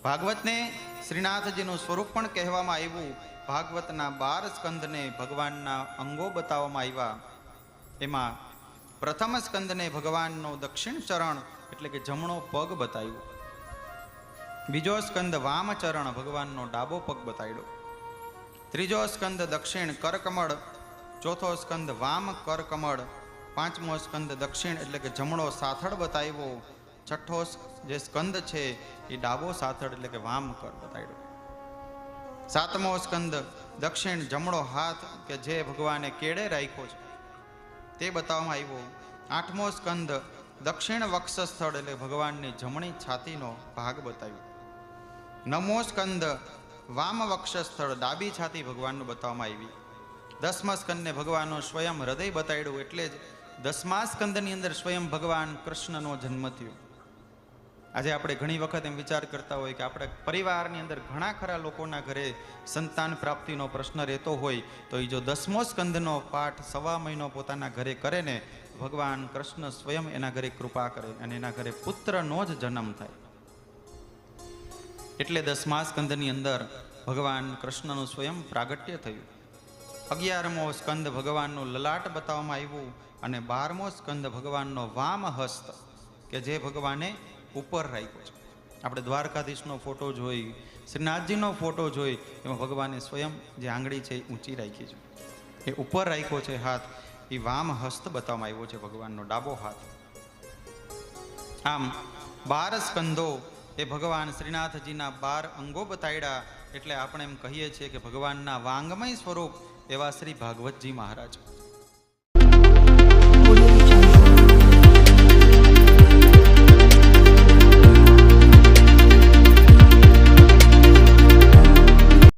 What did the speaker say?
ભાગવતને શ્રીનાથજીનું સ્વરૂપ પણ કહેવામાં આવ્યું. ભાગવતના 12 સ્કંદને ભગવાનના અંગો બતાવવામાં આવ્યા. એમાં પ્રથમ સ્કંદને ભગવાનનો દક્ષિણ ચરણ એટલે કે જમણો પગ બતાવ્યો. બીજો સ્કંદ વામ ચરણ ભગવાનનો ડાબો પગ બતાવ્યો. ત્રીજો સ્કંદ દક્ષિણ કરકમળ, ચોથો સ્કંદ વામ કરકમળ, પાંચમો સ્કંદ દક્ષિણ એટલે કે જમણો સાથળ બતાવ્યો. છઠ્ઠો જે સ્કંદ છે એ ડાબો સાથળ એટલે કે વામ કર બતાવ્યો. સાતમો સ્કંદ દક્ષિણ જમણો હાથ કે જે ભગવાને કેળે રાખ્યો છે તે બતાવવામાં આવ્યો. આઠમો સ્કંદ દક્ષિણ વક્ષસ્થળ એટલે ભગવાનની જમણી છાતીનો ભાગ બતાવ્યો. નવમો સ્કંદ વામ વક્ષસ્થળ ડાબી છાતી ભગવાનનું બતાવવામાં આવી. દસમા સ્કંદને ભગવાનનું સ્વયં હૃદય બતાવ્યું. એટલે જ 10મા સ્કંદની અંદર સ્વયં ભગવાન કૃષ્ણનો જન્મ થયો. આજે આપણે ઘણી વખત એમ વિચાર કરતા હોય કે આપણે પરિવારની અંદર ઘણા ખરા લોકોના ઘરે સંતાન પ્રાપ્તિનો પ્રશ્ન રહેતો હોય તો એ જો 10મો સ્કંદનો પાઠ 1.5 મહિનો પોતાના ઘરે કરે ને, ભગવાન કૃષ્ણ સ્વયં એના ઘરે કૃપા કરે અને એના ઘરે પુત્રનો જ જન્મ થાય. એટલે 10મા સ્કંદની અંદર ભગવાન કૃષ્ણનું સ્વયં પ્રાગટ્ય થયું. 11મો સ્કંદ ભગવાનનું લલાટ બતાવવામાં આવ્યું અને 12મો સ્કંદ ભગવાનનો વામ હસ્ત કે જે ભગવાને ઉપર રાખ્યો છે. આપણે દ્વારકાધીશનો ફોટો જોઈ, શ્રીનાથજીનો ફોટો જોઈ, એમાં ભગવાને સ્વયં જે આંગળી છે એ ઊંચી રાખી છે, એ ઉપર રાખ્યો છે હાથ, એ વામ હસ્ત બતાવવામાં આવ્યો છે ભગવાનનો ડાબો હાથ. આમ 12 સ્કંદો એ ભગવાન શ્રીનાથજીના 12 અંગો બતાડ્યા. એટલે આપણે એમ કહીએ છીએ કે ભગવાનના વાંગમય સ્વરૂપ એવા શ્રી ભાગવતજી મહારાજ.